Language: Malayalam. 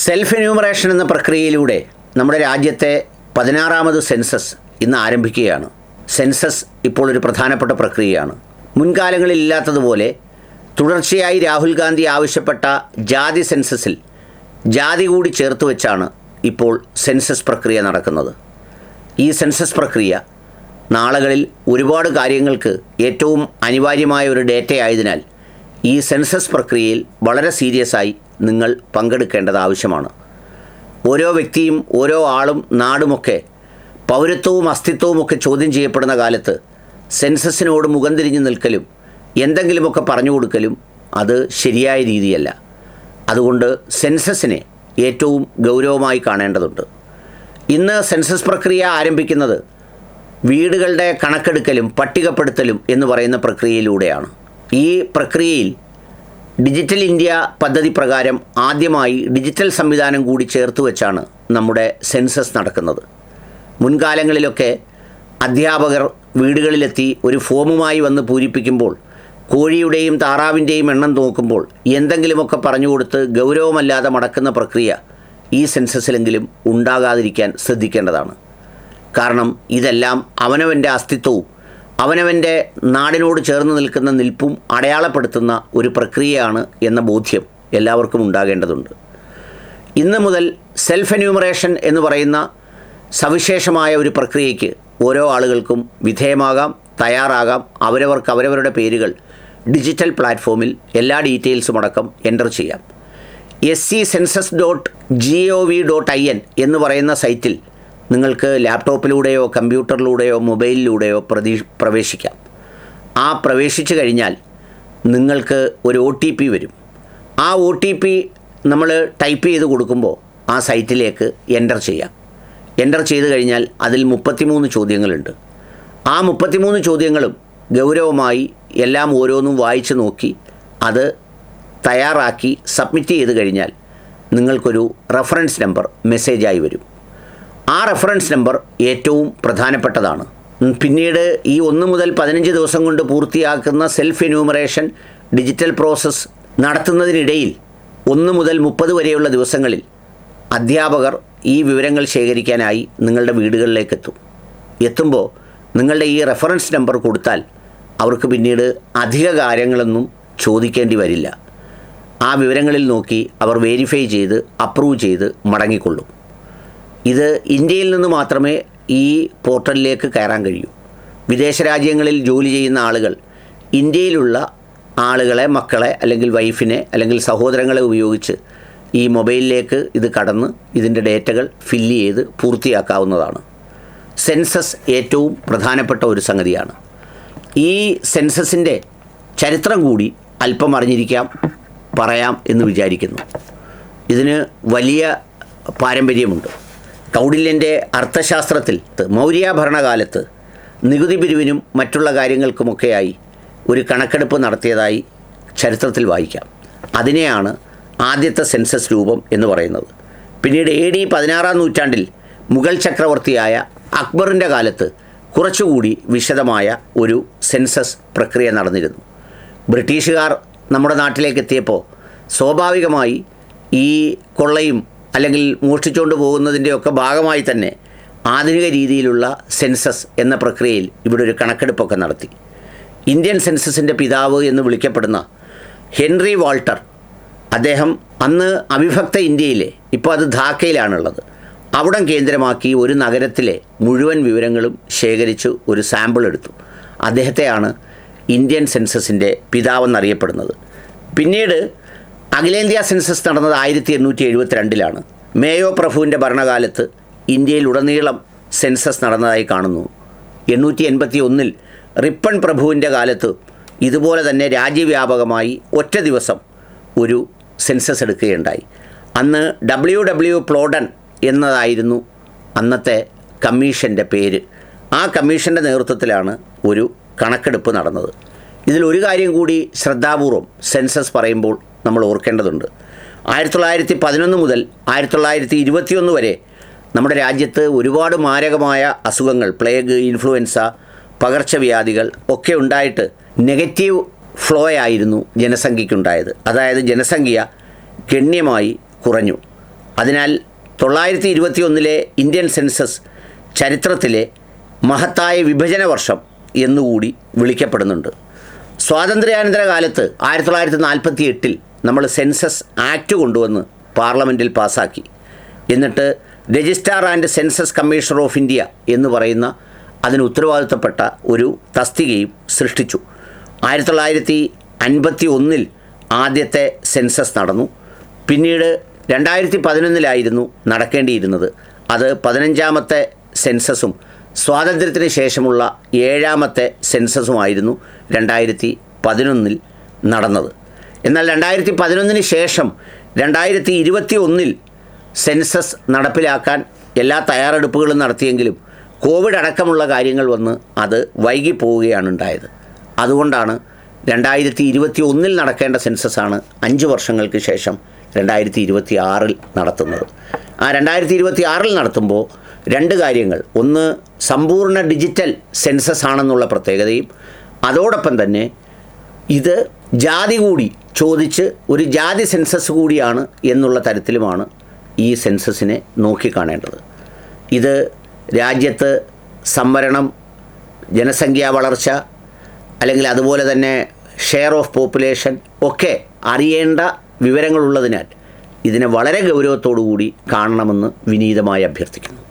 സെൽഫ് എന്യൂമറേഷൻ എന്ന പ്രക്രിയയിലൂടെ നമ്മുടെ രാജ്യത്തെ 16ാമത് സെൻസസ് ഇന്ന് ആരംഭിക്കുകയാണ്. സെൻസസ് ഇപ്പോൾ ഒരു പ്രധാനപ്പെട്ട പ്രക്രിയയാണ്. മുൻകാലങ്ങളിൽ ഇല്ലാത്തതുപോലെ തുടർച്ചയായി രാഹുൽ ഗാന്ധി ആവശ്യപ്പെട്ട ജാതി സെൻസസിൽ ജാതി കൂടി ചേർത്ത് വെച്ചാണ് ഇപ്പോൾ സെൻസസ് പ്രക്രിയ നടക്കുന്നത്. ഈ സെൻസസ് പ്രക്രിയ നാളുകളിൽ ഒരുപാട് കാര്യങ്ങൾക്ക് ഏറ്റവും അനിവാര്യമായ ഒരു ഡേറ്റ ആയതിനാൽ ഈ സെൻസസ് പ്രക്രിയയിൽ വളരെ സീരിയസായി നിങ്ങൾ പങ്കെടുക്കേണ്ടത് ആവശ്യമാണ്. ഓരോ വ്യക്തിയും ഓരോ ആളും നാടുമൊക്കെ പൗരത്വവും അസ്തിത്വവുമൊക്കെ ചോദ്യം ചെയ്യപ്പെടുന്ന കാലത്ത് സെൻസസിനോട് മുഖം തിരിഞ്ഞു നിൽക്കലും എന്തെങ്കിലുമൊക്കെ പറഞ്ഞു കൊടുക്കലും അത് ശരിയായ രീതിയല്ല. അതുകൊണ്ട് സെൻസസിനെ ഏറ്റവും ഗൗരവമായി കാണേണ്ടതുണ്ട്. ഇന്ന് സെൻസസ് പ്രക്രിയ ആരംഭിക്കുന്നത് വീടുകളുടെ കണക്കെടുക്കലും പട്ടികപ്പെടുത്തലും എന്ന് പറയുന്ന പ്രക്രിയയിലൂടെയാണ്. ഈ പ്രക്രിയയിൽ ഡിജിറ്റൽ ഇന്ത്യ പദ്ധതി പ്രകാരം ആദ്യമായി ഡിജിറ്റൽ സംവിധാനം കൂടി ചേർത്ത് വെച്ചാണ് നമ്മുടെ സെൻസസ് നടക്കുന്നത്. മുൻകാലങ്ങളിലൊക്കെ അധ്യാപകർ വീടുകളിലെത്തി ഒരു ഫോമുമായി വന്ന് പൂരിപ്പിക്കുമ്പോൾ കോഴിയുടെയും താറാവിൻ്റെയും എണ്ണം നോക്കുമ്പോൾ എന്തെങ്കിലുമൊക്കെ പറഞ്ഞു കൊടുത്ത് ഗൗരവമല്ലാതെ മടക്കുന്ന പ്രക്രിയ ഈ സെൻസസിലെങ്കിലും ഉണ്ടാകാതിരിക്കാൻ ശ്രദ്ധിക്കേണ്ടതാണ്. കാരണം ഇതെല്ലാം അവനവൻ്റെ അസ്തിത്വവും അവനവൻ്റെ നാടിനോട് ചേർന്ന് നിൽക്കുന്ന നിൽപ്പും അടയാളപ്പെടുത്തുന്ന ഒരു പ്രക്രിയയാണ് എന്ന ബോധ്യം എല്ലാവർക്കും ഉണ്ടാകേണ്ടതുണ്ട്. ഇന്ന് മുതൽ സെൽഫ് എന്യൂമറേഷൻ എന്ന് പറയുന്ന സവിശേഷമായ ഒരു പ്രക്രിയയ്ക്ക് ഓരോ ആളുകൾക്കും വിധേയമാകാം, തയ്യാറാകാം. അവരവർക്ക് അവരവരുടെ പേരുകൾ ഡിജിറ്റൽ പ്ലാറ്റ്ഫോമിൽ എല്ലാ ഡീറ്റെയിൽസും അടക്കം എൻ്റർ ചെയ്യാം. SCcensus.gov.in എന്ന് പറയുന്ന സൈറ്റിൽ നിങ്ങൾക്ക് ലാപ്ടോപ്പിലൂടെയോ കമ്പ്യൂട്ടറിലൂടെയോ മൊബൈലിലൂടെയോ പ്രവേശിക്കാം. ആ പ്രവേശിച്ചു കഴിഞ്ഞാൽ നിങ്ങൾക്ക് ഒരു OTP വരും. ആ OTP നമ്മൾ ടൈപ്പ് ചെയ്ത് കൊടുക്കുമ്പോൾ ആ സൈറ്റിലേക്ക് എൻ്റർ ചെയ്യാം. എൻ്റർ ചെയ്ത് കഴിഞ്ഞാൽ അതിൽ 33 ചോദ്യങ്ങളുണ്ട്. ആ 33 ചോദ്യങ്ങളും ഗൗരവമായി എല്ലാം ഓരോന്നും വായിച്ച് നോക്കി അത് തയ്യാറാക്കി സബ്മിറ്റ് ചെയ്ത് കഴിഞ്ഞാൽ നിങ്ങൾക്കൊരു റെഫറൻസ് നമ്പർ മെസ്സേജായി വരും. ആ റെഫറൻസ് നമ്പർ ഏറ്റവും പ്രധാനപ്പെട്ടതാണ്. പിന്നീട് ഈ 1 മുതൽ 15 ദിവസം കൊണ്ട് പൂർത്തിയാക്കുന്ന സെൽഫ് എന്യൂമറേഷൻ ഡിജിറ്റൽ പ്രോസസ്സ് നടത്തുന്നതിനിടയിൽ 1 മുതൽ 30 വരെയുള്ള ദിവസങ്ങളിൽ അധ്യാപകർ ഈ വിവരങ്ങൾ ശേഖരിക്കാനായി നിങ്ങളുടെ വീടുകളിലേക്ക് എത്തുമ്പോൾ നിങ്ങളുടെ ഈ റെഫറൻസ് നമ്പർ കൊടുത്താൽ അവർക്ക് പിന്നീട് അധിക കാര്യങ്ങളൊന്നും ചോദിക്കേണ്ടി വരില്ല. ആ വിവരങ്ങളിൽ നോക്കി അവർ വെരിഫൈ ചെയ്ത് അപ്രൂവ് ചെയ്ത് മടങ്ങിക്കൊള്ളും. ഇത് ഇന്ത്യയിൽ നിന്ന് മാത്രമേ ഈ പോർട്ടലിലേക്ക് കയറാൻ കഴിയൂ. വിദേശ രാജ്യങ്ങളിൽ ജോലി ചെയ്യുന്ന ആളുകൾ ഇന്ത്യയിലുള്ള ആളുകളെ, മക്കളെ അല്ലെങ്കിൽ വൈഫിനെ അല്ലെങ്കിൽ സഹോദരങ്ങളെ ഉപയോഗിച്ച് ഈ മൊബൈലിലേക്ക് ഇത് കടന്ന് ഇതിൻ്റെ ഡേറ്റകൾ ഫില്ല് ചെയ്ത് പൂർത്തിയാക്കാവുന്നതാണ്. സെൻസസ് ഏറ്റവും പ്രധാനപ്പെട്ട ഒരു സംഗതിയാണ്. ഈ സെൻസസിൻ്റെ ചരിത്രം കൂടി അല്പം അറിഞ്ഞിരിക്കാം, പറയാം എന്ന് വിചാരിക്കുന്നു. ഇതിന് വലിയ പാരമ്പര്യമുണ്ട്. കൗടില്യൻ്റെ അർത്ഥശാസ്ത്രത്തിൽ മൗര്യ ഭരണകാലത്ത് നികുതി പിരിവിനും മറ്റുള്ള കാര്യങ്ങൾക്കുമൊക്കെയായി ഒരു കണക്കെടുപ്പ് നടത്തിയതായി ചരിത്രത്തിൽ വായിക്കാം. അതിനെയാണ് ആദ്യത്തെ സെൻസസ് രൂപം എന്ന് പറയുന്നത്. പിന്നീട് AD 16ാം നൂറ്റാണ്ടിൽ മുഗൾ ചക്രവർത്തിയായ അക്ബറിൻ്റെ കാലത്ത് കുറച്ചുകൂടി വിശദമായ ഒരു സെൻസസ് പ്രക്രിയ നടന്നിരുന്നു. ബ്രിട്ടീഷുകാർ നമ്മുടെ നാട്ടിലേക്ക് എത്തിയപ്പോൾ സ്വാഭാവികമായി ഈ കൊള്ളയും അല്ലെങ്കിൽ മോഷ്ടിച്ചുകൊണ്ട് പോകുന്നതിൻ്റെയൊക്കെ ഭാഗമായി തന്നെ ആധുനിക രീതിയിലുള്ള സെൻസസ് എന്ന പ്രക്രിയയിൽ ഇവിടെ ഒരു കണക്കെടുപ്പൊക്കെ നടത്തി. ഇന്ത്യൻ സെൻസസിൻ്റെ പിതാവ് എന്ന് വിളിക്കപ്പെടുന്ന ഹെൻറി വാൾട്ടർ, അദ്ദേഹം അന്ന് അവിഭക്ത ഇന്ത്യയിലെ, ഇപ്പോൾ അത് ധാക്കയിലാണുള്ളത്, അവിടം കേന്ദ്രമാക്കി ഒരു നഗരത്തിലെ മുഴുവൻ വിവരങ്ങളും ശേഖരിച്ച് ഒരു സാമ്പിൾ എടുത്തു. അദ്ദേഹത്തെയാണ് ഇന്ത്യൻ സെൻസസിൻ്റെ പിതാവെന്നറിയപ്പെടുന്നത്. പിന്നീട് അഖിലേന്ത്യാ സെൻസസ് നടന്നത് 1872 മേയോ പ്രഭുവിൻ്റെ ഭരണകാലത്ത് ഇന്ത്യയിലുടനീളം സെൻസസ് നടന്നതായി കാണുന്നു. 881 റിപ്പൺ പ്രഭുവിൻ്റെ കാലത്ത് ഇതുപോലെ തന്നെ രാജ്യവ്യാപകമായി ഒറ്റ ദിവസം ഒരു സെൻസസ് എടുക്കുകയുണ്ടായി. അന്ന് WW പ്ലോഡൻ എന്നതായിരുന്നു അന്നത്തെ കമ്മീഷൻ്റെ പേര്. ആ കമ്മീഷൻ്റെ നേതൃത്വത്തിലാണ് ഒരു കണക്കെടുപ്പ് നടന്നത്. ഇതിലൊരു കാര്യം കൂടി ശ്രദ്ധാപൂർവം സെൻസസ് പറയുമ്പോൾ നമ്മൾ ഓർക്കേണ്ടതുണ്ട്. 1911 മുതൽ 1921 വരെ നമ്മുടെ രാജ്യത്ത് ഒരുപാട് മാരകമായ അസുഖങ്ങൾ, പ്ലേഗ്, ഇൻഫ്ലുവൻസ, പകർച്ചവ്യാധികൾ ഒക്കെ ഉണ്ടായിട്ട് നെഗറ്റീവ് ഫ്ലോ ആയിരുന്നു ജനസംഖ്യയ്ക്കുണ്ടായത്. അതായത് ജനസംഖ്യ ഗണ്യമായി കുറഞ്ഞു. അതിനാൽ 921 ഇന്ത്യൻ സെൻസസ് ചരിത്രത്തിലെ മഹത്തായ വിഭജന വർഷം എന്നുകൂടി വിളിക്കപ്പെടുന്നുണ്ട്. സ്വാതന്ത്ര്യാനന്തര കാലത്ത് 1948 നമ്മൾ സെൻസസ് ആക്ട് കൊണ്ടുവന്ന് പാർലമെൻറ്റിൽ പാസ്സാക്കി. എന്നിട്ട് registrar and census commissioner of India എന്ന് പറയുന്ന അതിന് ഉത്തരവാദിത്തപ്പെട്ട ഒരു തസ്തികയും സൃഷ്ടിച്ചു. 1951 ആദ്യത്തെ സെൻസസ് നടന്നു. പിന്നീട് 2011 നടക്കേണ്ടിയിരുന്നത്. അത് 15ാമത്തെ സെൻസസും സ്വാതന്ത്ര്യത്തിന് ശേഷമുള്ള 7ാമത്തെ സെൻസസുമായിരുന്നു 2011 നടന്നത്. എന്നാൽ 2011 ശേഷം 2021 സെൻസസ് നടപ്പിലാക്കാൻ എല്ലാ തയ്യാറെടുപ്പുകളും നടത്തിയെങ്കിലും കോവിഡ് അടക്കമുള്ള കാര്യങ്ങൾ വന്ന് അത് വൈകിപ്പോവുകയാണ് ഉണ്ടായത്. അതുകൊണ്ടാണ് 2021 നടക്കേണ്ട സെൻസസാണ് 5 വർഷങ്ങൾക്ക് ശേഷം 2026 നടത്തുന്നത്. ആ 2026 നടത്തുമ്പോൾ 2 കാര്യങ്ങൾ, ഒന്ന് സമ്പൂർണ്ണ ഡിജിറ്റൽ സെൻസസ് ആണെന്നുള്ള പ്രത്യേകതയും അതോടൊപ്പം തന്നെ ഇത് ജാതി കൂടി ചോദിച്ച് ഒരു ജാതി സെൻസസ് കൂടിയാണ് എന്നുള്ള തരത്തിലുമാണ് ഈ സെൻസസിനെ നോക്കിക്കാണേണ്ടത്. ഇത് രാജ്യത്ത് സംവരണം, ജനസംഖ്യാ വളർച്ച, അല്ലെങ്കിൽ അതുപോലെ തന്നെ ഷെയർ ഓഫ് പോപ്പുലേഷൻ ഒക്കെ അറിയേണ്ട വിവരങ്ങളുള്ളതിനാൽ ഇതിനെ വളരെ ഗൗരവത്തോടു കൂടി കാണണമെന്ന് വിനീതമായി അഭ്യർത്ഥിക്കുന്നു.